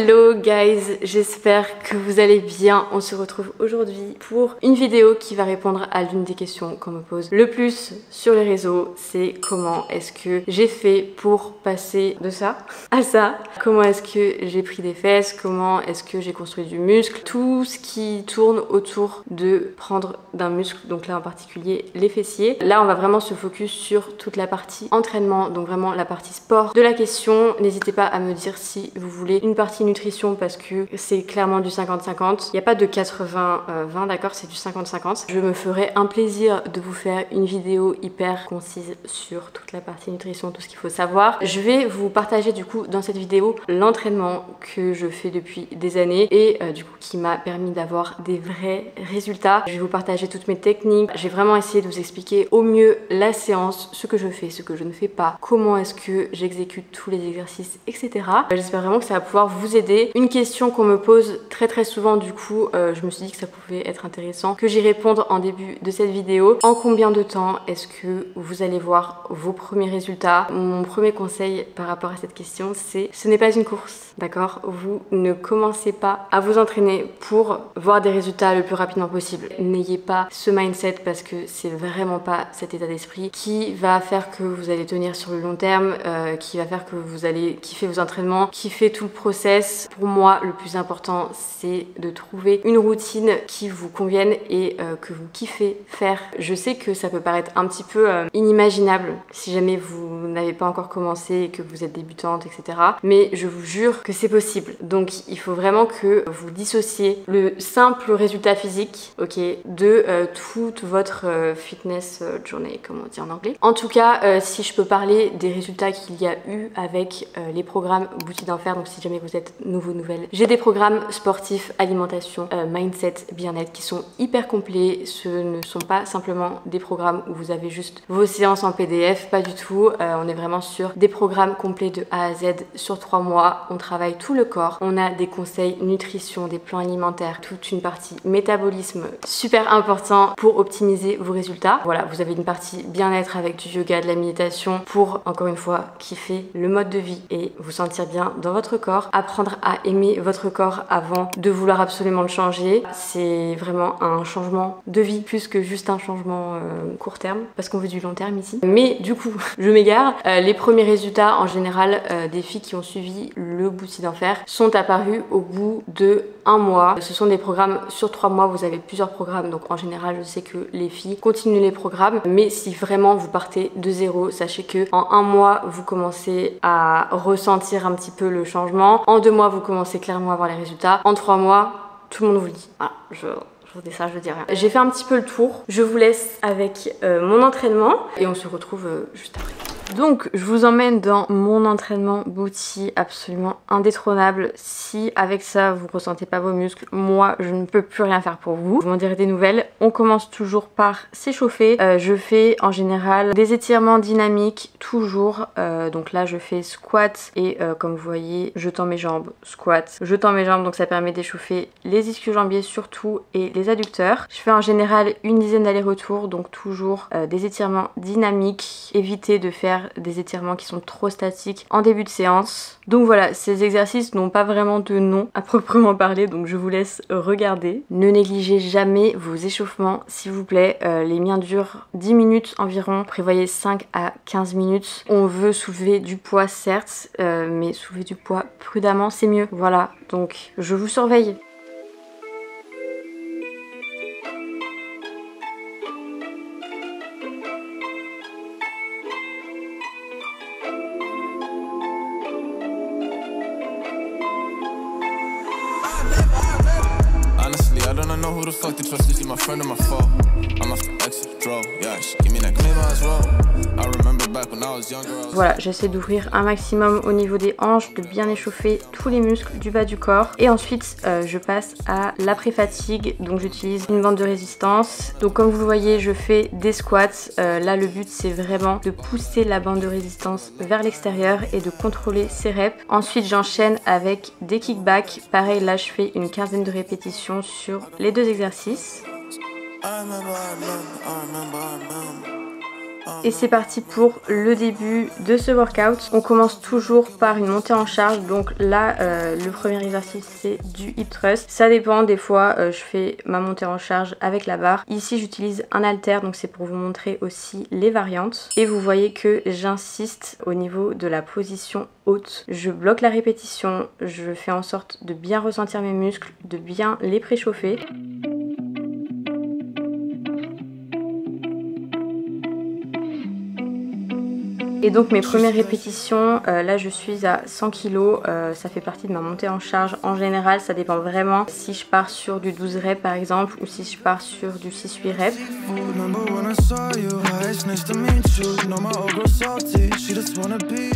Hello guys, j'espère que vous allez bien. On se retrouve aujourd'hui pour une vidéo qui va répondre à l'une des questions qu'on me pose le plus sur les réseaux. C'est comment est-ce que j'ai fait pour passer de ça à ça? Comment est-ce que j'ai pris des fesses? Comment est-ce que j'ai construit du muscle? Tout ce qui tourne autour de prendre d'un muscle, donc là en particulier les fessiers. Là on va vraiment se focus sur toute la partie entraînement, donc vraiment la partie sport de la question. N'hésitez pas à me dire si vous voulez une partie nutrition parce que c'est clairement du 50-50. Il n'y a pas de 80-20, d'accord, c'est du 50-50. Je me ferai un plaisir de vous faire une vidéo hyper concise sur toute la partie nutrition, tout ce qu'il faut savoir. Je vais vous partager du coup dans cette vidéo l'entraînement que je fais depuis des années et du coup qui m'a permis d'avoir des vrais résultats. Je vais vous partager toutes mes techniques. J'ai vraiment essayé de vous expliquer au mieux la séance, ce que je fais, ce que je ne fais pas, comment est-ce que j'exécute tous les exercices, etc. J'espère vraiment que ça va pouvoir vous aider. Une question qu'on me pose très souvent du coup, je me suis dit que ça pouvait être intéressant que j'y réponde en début de cette vidéo. En combien de temps est-ce que vous allez voir vos premiers résultats? Mon premier conseil par rapport à cette question, c'est ce n'est pas une course, d'accord? Vous ne commencez pas à vous entraîner pour voir des résultats le plus rapidement possible. N'ayez pas ce mindset parce que c'est vraiment pas cet état d'esprit qui va faire que vous allez tenir sur le long terme, qui va faire que vous allez kiffer vos entraînements, kiffer tout le process. Pour moi, le plus important, c'est de trouver une routine qui vous convienne et que vous kiffez faire. Je sais que ça peut paraître un petit peu inimaginable si jamais vous n'avez pas encore commencé et que vous êtes débutante, etc. Mais je vous jure que c'est possible. Donc, il faut vraiment que vous dissociez le simple résultat physique, ok, de toute votre fitness journey, comme on dit en anglais. En tout cas, si je peux parler des résultats qu'il y a eu avec les programmes Boutique d'Enfer, donc si jamais vous êtes nouvelle, j'ai des programmes sportifs, alimentation, mindset, bien-être qui sont hyper complets. Ce ne sont pas simplement des programmes où vous avez juste vos séances en PDF, pas du tout. On est vraiment sur des programmes complets de A à Z sur 3 mois. On travaille tout le corps. On a des conseils nutrition, des plans alimentaires, toute une partie métabolisme super important pour optimiser vos résultats. Voilà, vous avez une partie bien-être avec du yoga, de la méditation pour, encore une fois, kiffer le mode de vie et vous sentir bien dans votre corps. Apprendre à aimer votre corps avant de vouloir absolument le changer. C'est vraiment un changement de vie plus que juste un changement court terme parce qu'on veut du long terme ici. Mais du coup, je m'égare. Les premiers résultats en général des filles qui ont suivi le Boutique d'Enfer sont apparus au bout de 1 mois. Ce sont des programmes sur 3 mois. Vous avez plusieurs programmes. Donc en général, je sais que les filles continuent les programmes. Mais si vraiment vous partez de zéro, sachez que en 1 mois, vous commencez à ressentir un petit peu le changement. En 2 mois, vous commencez clairement à voir les résultats. En 3 mois, tout le monde vous le dit. Voilà, je vous dis ça, je dis rien. J'ai fait un petit peu le tour. Je vous laisse avec mon entraînement et on se retrouve juste après. Donc je vous emmène dans mon entraînement booty absolument indétrônable. Si avec ça vous ressentez pas vos muscles, moi je ne peux plus rien faire pour vous. Vous m'en direz des nouvelles. On commence toujours par s'échauffer. Je fais en général des étirements dynamiques toujours. Donc là je fais squat et comme vous voyez je tends mes jambes, squat, je tends mes jambes, donc ça permet d'échauffer les ischio-jambiers surtout et les adducteurs. Je fais en général une dizaine d'allers-retours, donc toujours des étirements dynamiques. Évitez de faire des étirements qui sont trop statiques en début de séance. Donc voilà, ces exercices n'ont pas vraiment de nom à proprement parler, donc je vous laisse regarder. Ne négligez jamais vos échauffements, s'il vous plaît. Les miens durent 10 minutes environ. Prévoyez 5 à 15 minutes. On veut soulever du poids, certes, mais soulever du poids prudemment, c'est mieux. Voilà, donc je vous surveille. Know who the fuck to trust, is she my friend or my foe? I'm off the exit, draw, yeah, she give me that maybe I was wrong. I remember back when I was younger. Voilà, j'essaie d'ouvrir un maximum au niveau des hanches, de bien échauffer tous les muscles du bas du corps. Et ensuite, je passe à l'après-fatigue. Donc j'utilise une bande de résistance. Donc comme vous le voyez, je fais des squats. Là, le but, c'est vraiment de pousser la bande de résistance vers l'extérieur et de contrôler ses reps. Ensuite, j'enchaîne avec des kickbacks. Pareil, là, je fais une quinzaine de répétitions sur les 2 exercices. Et c'est parti pour le début de ce workout. On commence toujours par une montée en charge. Donc là, le premier exercice c'est du hip thrust. Ça dépend, des fois je fais ma montée en charge avec la barre. Ici j'utilise un haltère, donc c'est pour vous montrer aussi les variantes. Et vous voyez que j'insiste au niveau de la position haute. Je bloque la répétition, je fais en sorte de bien ressentir mes muscles, de bien les préchauffer. Et donc mes premières répétitions, là je suis à 100 kg, ça fait partie de ma montée en charge. En général ça dépend vraiment si je pars sur du 12 reps par exemple ou si je pars sur du 6-8 reps.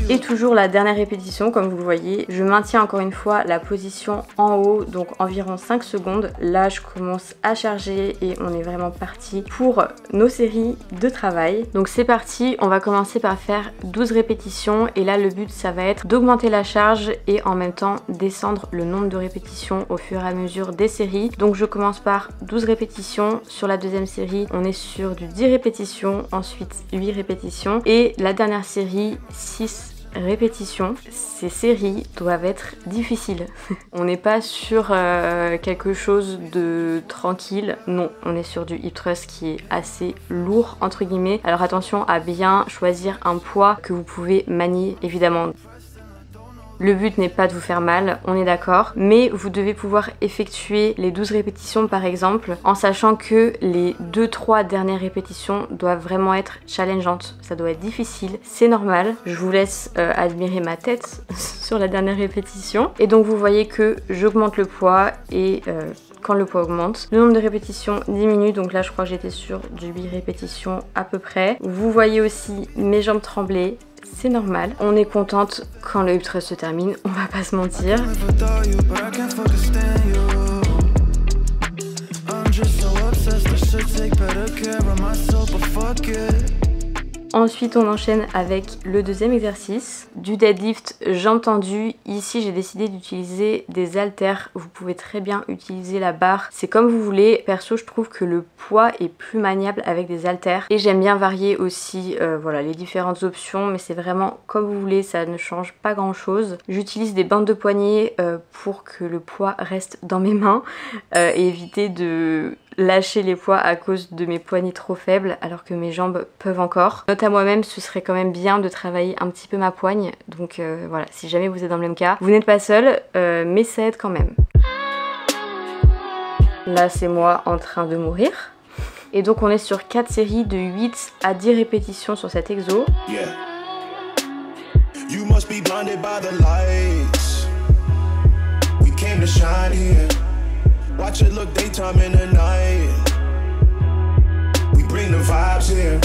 Et toujours la dernière répétition, comme vous le voyez, je maintiens encore une fois la position en haut, donc environ 5 secondes. Là je commence à charger et on est vraiment parti pour nos séries de travail. Donc c'est parti, on va commencer par faire 12 répétitions et là le but ça va être d'augmenter la charge et en même temps descendre le nombre de répétitions au fur et à mesure des séries. Donc je commence par 12 répétitions, sur la deuxième série on est sur du 10 répétitions, ensuite 8 répétitions et la dernière série 6 répétitions. Ces séries doivent être difficiles. On n'est pas sur quelque chose de tranquille, non, on est sur du hip thrust qui est assez lourd entre guillemets. Alors attention à bien choisir un poids que vous pouvez manier évidemment. Le but n'est pas de vous faire mal, on est d'accord, mais vous devez pouvoir effectuer les 12 répétitions par exemple, en sachant que les 2-3 dernières répétitions doivent vraiment être challengeantes. Ça doit être difficile, c'est normal. Je vous laisse admirer ma tête sur la dernière répétition. Et donc vous voyez que j'augmente le poids et quand le poids augmente, le nombre de répétitions diminue. Donc là je crois que j'étais sur du 8 répétitions à peu près. Vous voyez aussi mes jambes trembler. C'est normal, on est contente quand le hip thrust se termine, on va pas se mentir. Ensuite on enchaîne avec le deuxième exercice, du deadlift jambes tendues. Ici j'ai décidé d'utiliser des haltères, vous pouvez très bien utiliser la barre, c'est comme vous voulez. Perso je trouve que le poids est plus maniable avec des haltères et j'aime bien varier aussi voilà, les différentes options, mais c'est vraiment comme vous voulez, ça ne change pas grand chose. J'utilise des bandes de poignets pour que le poids reste dans mes mains et éviter de lâcher les poids à cause de mes poignets trop faibles alors que mes jambes peuvent encore. Note à moi-même, ce serait quand même bien de travailler un petit peu ma poigne, donc voilà, si jamais vous êtes dans le même cas, vous n'êtes pas seul, mais ça aide quand même. Là c'est moi en train de mourir. Et donc on est sur 4 séries de 8 à 10 répétitions sur cet exo. Yeah. You must be blinded by the lights. We came to shine here. Watch it look daytime in the night. We bring the vibes here.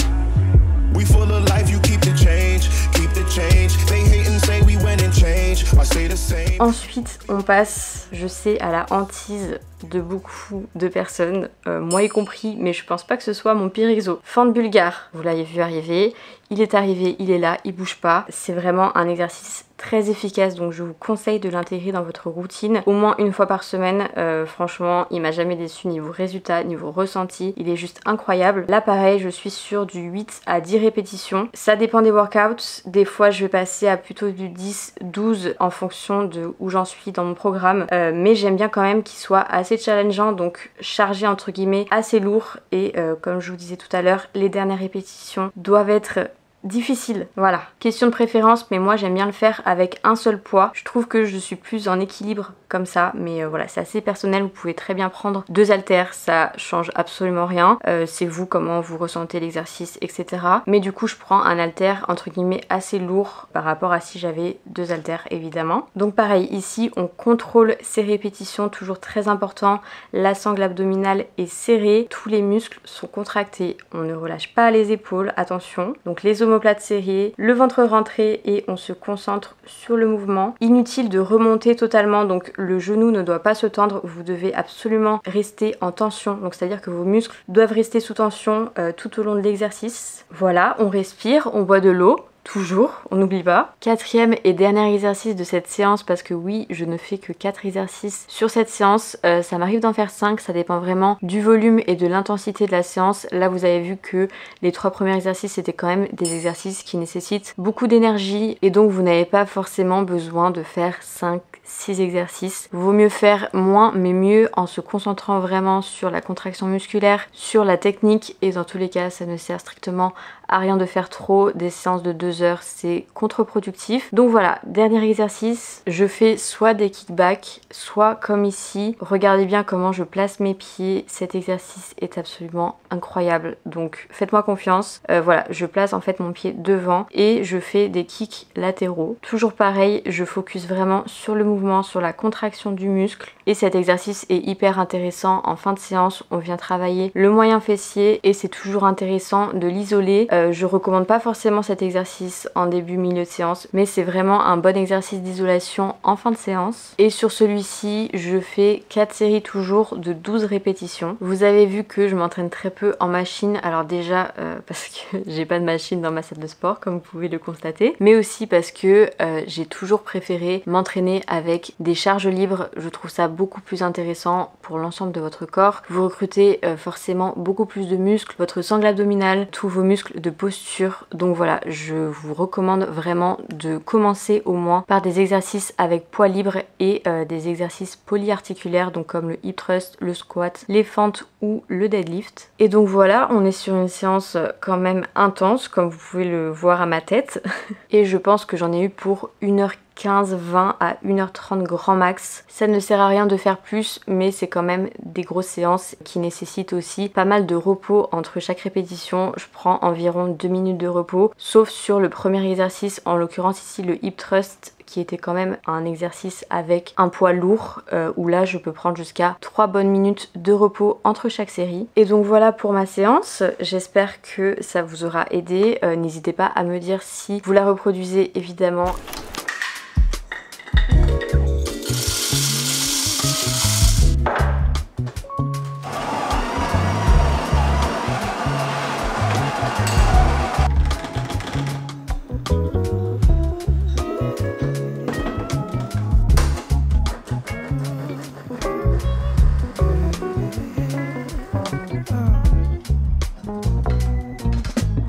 We full of life, you keep the change, keep the change. They hate and say we went and change. I say the same. Ensuite, on passe, je sais, à la hantise de beaucoup de personnes, moi y compris, mais je pense pas que ce soit mon pire exo. Fente bulgare, vous l'avez vu arriver, il est arrivé, il est là, il bouge pas. C'est vraiment un exercice très efficace, donc je vous conseille de l'intégrer dans votre routine au moins une fois par semaine. Franchement, il m'a jamais déçu niveau résultat, niveau ressenti, il est juste incroyable. Là pareil, je suis sur du 8 à 10 répétitions. Ça dépend des workouts, des fois je vais passer à plutôt du 10-12 en fonction de où j'en suis dans mon programme, mais j'aime bien quand même qu'il soit assez challengeant, donc chargé entre guillemets, assez lourd et comme je vous disais tout à l'heure, les dernières répétitions doivent être difficile, voilà. Question de préférence, mais moi j'aime bien le faire avec un seul poids. Je trouve que je suis plus en équilibre comme ça, mais voilà, c'est assez personnel. Vous pouvez très bien prendre 2 haltères, ça change absolument rien. C'est vous comment vous ressentez l'exercice, etc. Mais du coup, je prends un haltère entre guillemets assez lourd par rapport à si j'avais 2 haltères, évidemment. Donc pareil, ici on contrôle ses répétitions, toujours très important. La sangle abdominale est serrée, tous les muscles sont contractés. On ne relâche pas les épaules, attention. Donc les omoplates serrées, le ventre rentré et on se concentre sur le mouvement. Inutile de remonter totalement, donc le genou ne doit pas se tendre, vous devez absolument rester en tension, donc c'est à dire que vos muscles doivent rester sous tension tout au long de l'exercice. Voilà, on respire, on boit de l'eau toujours, on n'oublie pas. Quatrième et dernier exercice de cette séance, parce que oui, je ne fais que 4 exercices sur cette séance, ça m'arrive d'en faire 5, ça dépend vraiment du volume et de l'intensité de la séance. Là vous avez vu que les 3 premiers exercices c'était quand même des exercices qui nécessitent beaucoup d'énergie et donc vous n'avez pas forcément besoin de faire 5-6 exercices. Vaut mieux faire moins mais mieux en se concentrant vraiment sur la contraction musculaire, sur la technique, et dans tous les cas ça ne sert strictement à rien de faire trop. Des séances de 2 heures c'est contre-productif. Donc voilà, dernier exercice, je fais soit des kickbacks, soit comme ici. Regardez bien comment je place mes pieds, cet exercice est absolument incroyable, donc faites-moi confiance. Voilà, je place en fait mon pied devant et je fais des kicks latéraux. Toujours pareil, je focus vraiment sur le mouvement, sur la contraction du muscle, et cet exercice est hyper intéressant. En fin de séance, on vient travailler le moyen fessier et c'est toujours intéressant de l'isoler. Je recommande pas forcément cet exercice en début milieu de séance, mais c'est vraiment un bon exercice d'isolation en fin de séance. Et sur celui-ci, je fais 4 séries toujours de 12 répétitions. Vous avez vu que je m'entraîne très peu en machine, alors déjà parce que j'ai pas de machine dans ma salle de sport comme vous pouvez le constater, mais aussi parce que j'ai toujours préféré m'entraîner avec des charges libres. Je trouve ça beaucoup plus intéressant pour l'ensemble de votre corps. Vous recrutez forcément beaucoup plus de muscles, votre sangle abdominale, tous vos muscles de posture. Donc voilà, je vous recommande vraiment de commencer au moins par des exercices avec poids libre et des exercices polyarticulaires, donc comme le hip thrust, le squat, les fentes ou le deadlift. Et donc voilà, on est sur une séance quand même intense comme vous pouvez le voir à ma tête et je pense que j'en ai eu pour 1h15, 20 à 1h30 grand max. Ça ne sert à rien de faire plus, mais c'est quand même des grosses séances qui nécessitent aussi pas mal de repos entre chaque répétition. Je prends environ 2 minutes de repos, sauf sur le premier exercice, en l'occurrence ici le hip thrust, qui était quand même un exercice avec un poids lourd, où là je peux prendre jusqu'à 3 bonnes minutes de repos entre chaque série. Et donc voilà pour ma séance, j'espère que ça vous aura aidé. N'hésitez pas à me dire si vous la reproduisez évidemment.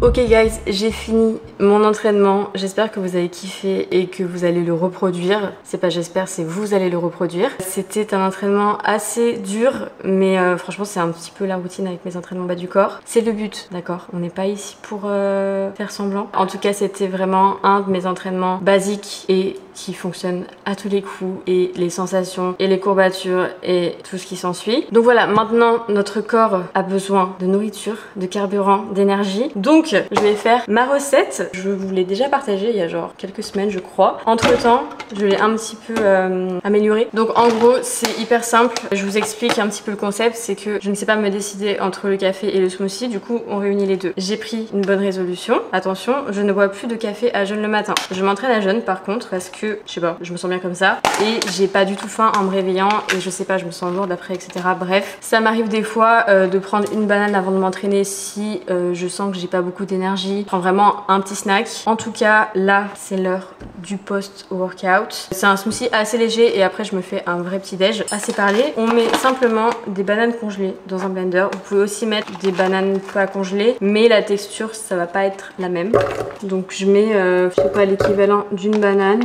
Ok guys, j'ai fini mon entraînement, j'espère que vous avez kiffé et que vous allez le reproduire. C'est pas j'espère, c'est vous allez le reproduire. C'était un entraînement assez dur, mais franchement c'est un petit peu la routine avec mes entraînements bas du corps. C'est le but, d'accord? On n'est pas ici pour faire semblant. En tout cas c'était vraiment un de mes entraînements basiques et qui fonctionne à tous les coups, et les sensations et les courbatures et tout ce qui s'ensuit. Donc voilà, maintenant notre corps a besoin de nourriture, de carburant, d'énergie. Donc je vais faire ma recette. Je vous l'ai déjà partagée il y a genre quelques semaines je crois. Entre temps je l'ai un petit peu améliorée. Donc en gros c'est hyper simple. Je vous explique un petit peu le concept. C'est que je ne sais pas me décider entre le café et le smoothie. Du coup on réunit les deux. J'ai pris une bonne résolution. Attention, je ne bois plus de café à jeûne le matin. Je m'entraîne à jeûne par contre parce que je sais pas, je me sens bien comme ça et j'ai pas du tout faim en me réveillant et je sais pas, je me sens lourde après, etc. Bref, ça m'arrive des fois de prendre une banane avant de m'entraîner si je sens que j'ai pas beaucoup d'énergie. Je prends vraiment un petit snack. En tout cas là c'est l'heure du post-workout. C'est un smoothie assez léger et après je me fais un vrai petit déj. Assez parlé, on met simplement des bananes congelées dans un blender. Vous pouvez aussi mettre des bananes pas congelées, mais la texture ça va pas être la même. Donc je mets je sais pas, l'équivalent d'une banane,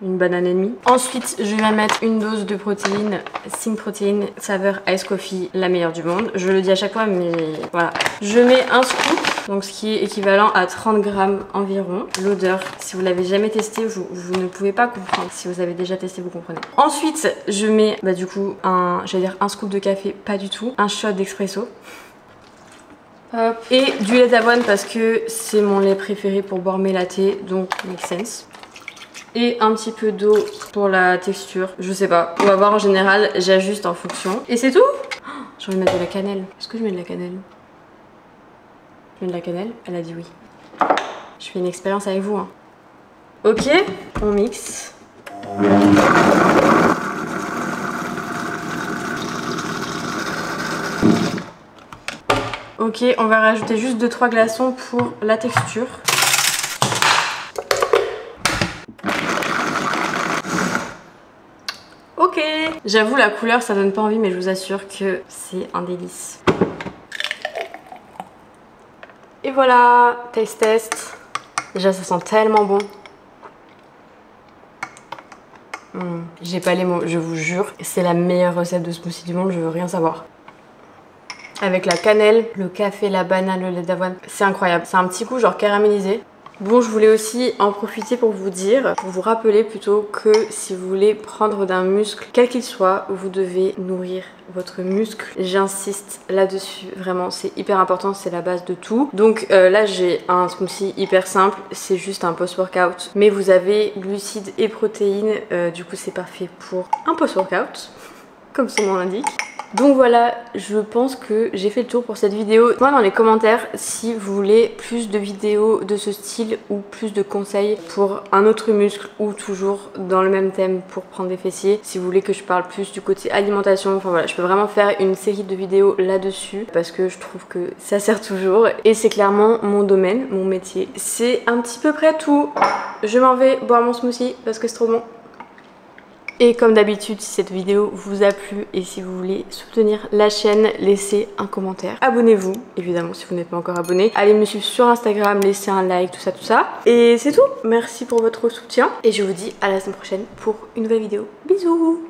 une banane et demie. Ensuite je vais mettre une dose de protéines, Sing Protein saveur Ice Coffee, la meilleure du monde. Je le dis à chaque fois mais voilà. Je mets un scoop, donc ce qui est équivalent à 30 grammes environ. L'odeur, si vous l'avez jamais testé, vous ne pouvez pas comprendre. Si vous avez déjà testé, vous comprenez. Ensuite je mets du coup j'allais dire un scoop de café, pas du tout, un shot d'expresso. Hop. Et du lait d'avoine parce que c'est mon lait préféré pour boire mes lattés, donc make sense. Et un petit peu d'eau pour la texture, je sais pas, on va voir. En général j'ajuste en fonction. Et c'est tout. J'ai envie de mettre de la cannelle. Est-ce que je mets de la cannelle? Je mets de la cannelle? Elle a dit oui. Je fais une expérience avec vous hein. Ok, on mixe. Ok, on va rajouter juste 2-3 glaçons pour la texture. J'avoue la couleur ça donne pas envie mais je vous assure que c'est un délice. Et voilà, taste test. Déjà ça sent tellement bon. J'ai pas les mots, je vous jure. C'est la meilleure recette de smoothie du monde, je veux rien savoir. Avec la cannelle, le café, la banane, le lait d'avoine, c'est incroyable. C'est un petit goût genre caramélisé. Bon, je voulais aussi en profiter pour vous dire, pour vous rappeler plutôt que si vous voulez prendre d'un muscle, quel qu'il soit, vous devez nourrir votre muscle. J'insiste là-dessus, vraiment, c'est hyper important, c'est la base de tout. Donc là, j'ai un smoothie hyper simple, c'est juste un post-workout. Mais vous avez glucides et protéines, du coup c'est parfait pour un post-workout, comme son nom l'indique. Donc voilà, je pense que j'ai fait le tour pour cette vidéo. Moi dans les commentaires si vous voulez plus de vidéos de ce style ou plus de conseils pour un autre muscle ou toujours dans le même thème pour prendre des fessiers. Si vous voulez que je parle plus du côté alimentation, enfin voilà, je peux vraiment faire une série de vidéos là-dessus parce que je trouve que ça sert toujours et c'est clairement mon domaine, mon métier. C'est un petit peu près tout. Je m'en vais boire mon smoothie parce que c'est trop bon. Et comme d'habitude, si cette vidéo vous a plu et si vous voulez soutenir la chaîne, laissez un commentaire. Abonnez-vous, évidemment, si vous n'êtes pas encore abonné. Allez me suivre sur Instagram, laissez un like, tout ça. Et c'est tout. Merci pour votre soutien. Et je vous dis à la semaine prochaine pour une nouvelle vidéo. Bisous!